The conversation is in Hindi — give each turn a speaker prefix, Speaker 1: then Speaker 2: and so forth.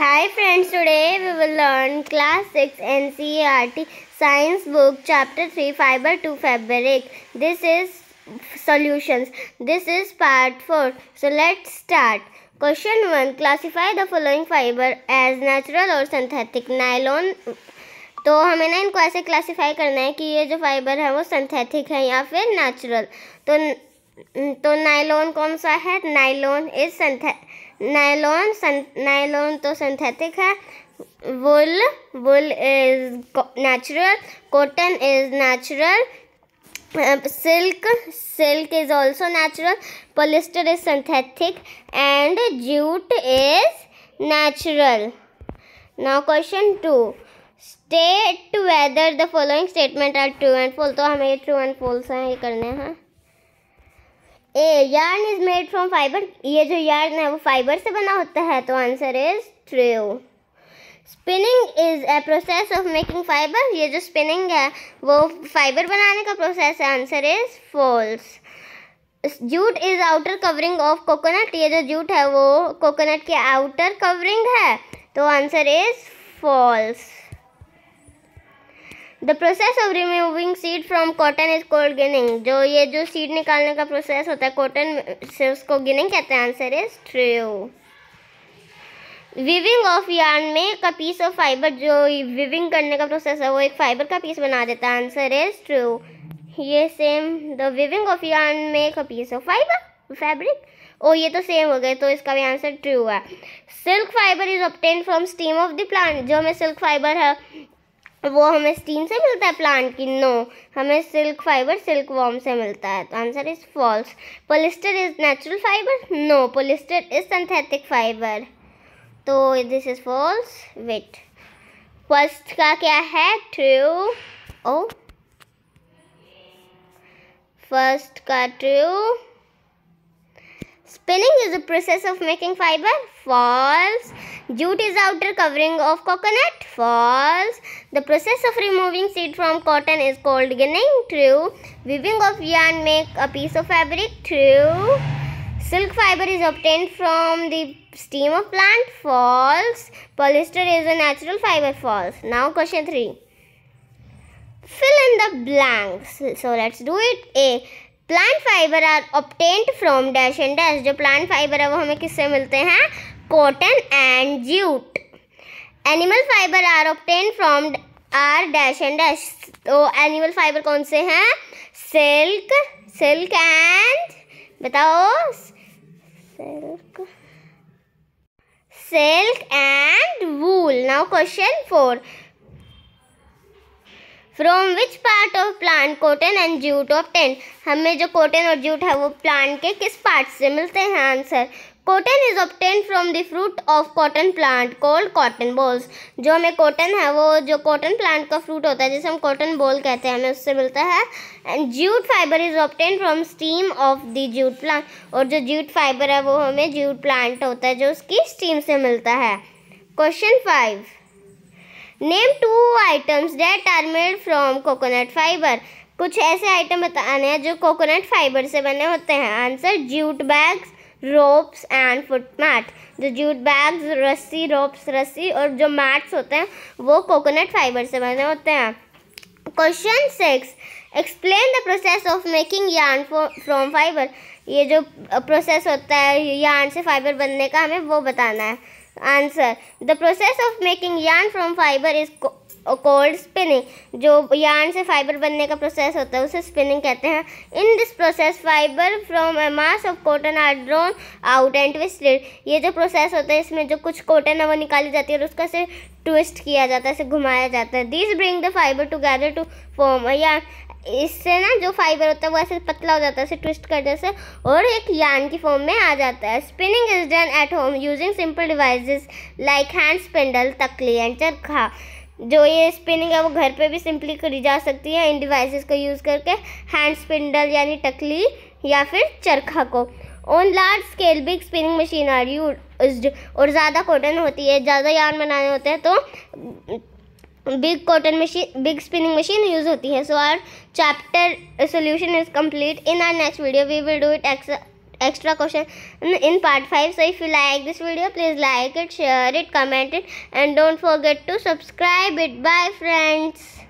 Speaker 1: Hi friends, today we will learn class 6 NCERT science book chapter 3 fiber to fabric. This is solutions. This is part 4. So let's start. Question 1. Classify the following fiber as natural or synthetic. Nylon. तो हमें ना इनको ऐसे क्लासीफाई करना है कि ये जो फाइबर है वो सिंथेटिक है या फिर नेचुरल। तो नायलॉन कौन सा है? नायलॉन तो सिंथेटिक है। Wool is natural. Cotton is natural. Silk is also natural. Polyester is synthetic and jute is natural. Now question 2. State whether the following statement are true and false. तो हमें ये true and false हैं ये करने हैं। A. Yarn is made from fiber. ये जो yarn है वो फाइबर से बना होता है, तो answer is true. Spinning is a process of making fiber. ये जो spinning है वो फाइबर बनाने का प्रोसेस है, answer is false. Jute is outer covering of coconut. ये जो jute है वो कोकोनट की outer covering है, तो answer is false. The process of removing seed from cotton is called ginning. ये जो सीड निकालने का प्रोसेस होता है कॉटन से, उसको गिनिंग कहते हैं, answer is true. Weaving of yarn make a piece of fibre. जो वीविंग करने का प्रोसेस है वो एक फाइबर का पीस बना देता है, आंसर इज ट्रू. ये same. The weaving of yarn make a piece of fibre fabric. ओ ये तो सेम हो गए, तो इसका भी आंसर ट्रू है. Silk fibre is obtained from steam of the plant. जो हमें सिल्क फाइबर है वो हमें स्टीम से मिलता है प्लांट की. नो, हमें सिल्क फाइबर सिल्क वॉर्म से मिलता है, तो answer is false. Polyester is natural fibre. No, polyester is synthetic fibre, तो this is false. Wait, first का क्या है? ट्रू. ओ फर्स्ट का true. Spinning is a process of making fiber. False. Jute is outer covering of coconut. False. The process of removing seed from cotton is called ginning. True. Weaving of yarn make a piece of fabric. True. Silk fiber is obtained from the stem of plant. False. Polyester is a natural fiber. False. Now question 3. Fill in the blanks. So let's do it. A. Plant fibre are obtained from dash and dash. जो प्लांट फाइबर है वो हमें किससे मिलते हैं? Cotton and jute. Animal fibre are obtained from are dash and dash. तो एनिमल फाइबर कौन से हैं? सिल्क एंड बताओ. Silk and wool. Now question 4. From which part of plant cotton and jute obtained. हमें जो कॉटन और जूट है वो प्लांट के किस पार्ट से मिलते हैं? Answer, cotton is obtained from the fruit of cotton plant called cotton balls. जो हमें कॉटन है वो जो कॉटन प्लांट का फ्रूट होता है जिसे हम कॉटन बॉल कहते हैं, हमें उससे मिलता है. And jute fibre is obtained from steam of the jute plant. और जो जूट फाइबर है वो हमें जूट प्लांट होता है जो उसकी स्टीम से मिलता है. Question 5. Name 2 items that are made from coconut fibre. कुछ ऐसे आइटम बताने हैं जो कोकोनट फाइबर से बने होते हैं. Answer, jute bags, ropes and foot mat. जो जूट बैग्स रस्सी, रोप्स रस्सी, और जो मैट्स होते हैं वो कोकोनट फाइबर से बने होते हैं. Question 6. Explain the process of making yarn from fibre. ये जो प्रोसेस होता है यार्न से फाइबर बनने का हमें वो बताना है. Answer, the process of making yarn from fibre is called spinning. जो यार्न से फाइबर बनने का प्रोसेस होता है उसे स्पिनिंग कहते हैं. In this process fibre from a mass of cotton are drawn out and twisted. ये जो प्रोसेस होता है इसमें जो कुछ कॉटन है वो निकाली जाती है और उसका से ट्विस्ट किया जाता है, ऐसे घुमाया जाता है. This bring the fibre together to form a yarn. इससे ना जो फाइबर होता है वो ऐसे पतला हो जाता है, ऐसे ट्विस्ट करने से, और एक यार्न की फॉर्म में आ जाता है. Spinning is done at home using simple devices like hand spindle, तकली एंड चरखा. जो ये स्पिनिंग है वो घर पे भी सिंपली करी जा सकती है इन डिवाइसेस को यूज़ करके, हैंड स्पिंडल यानी टकली या फिर चरखा को. On large scale big spinning machine are used. और ज़्यादा कॉटन होती है, ज़्यादा यार्न बनाने होते हैं तो बिग स्पिनिंग मशीन यूज होती है. So our chapter solution is complete. In our next video we will do it extra question in part 5. So if you like this video, please like it, share it, comment it, and don't forget to subscribe it. Bye friends.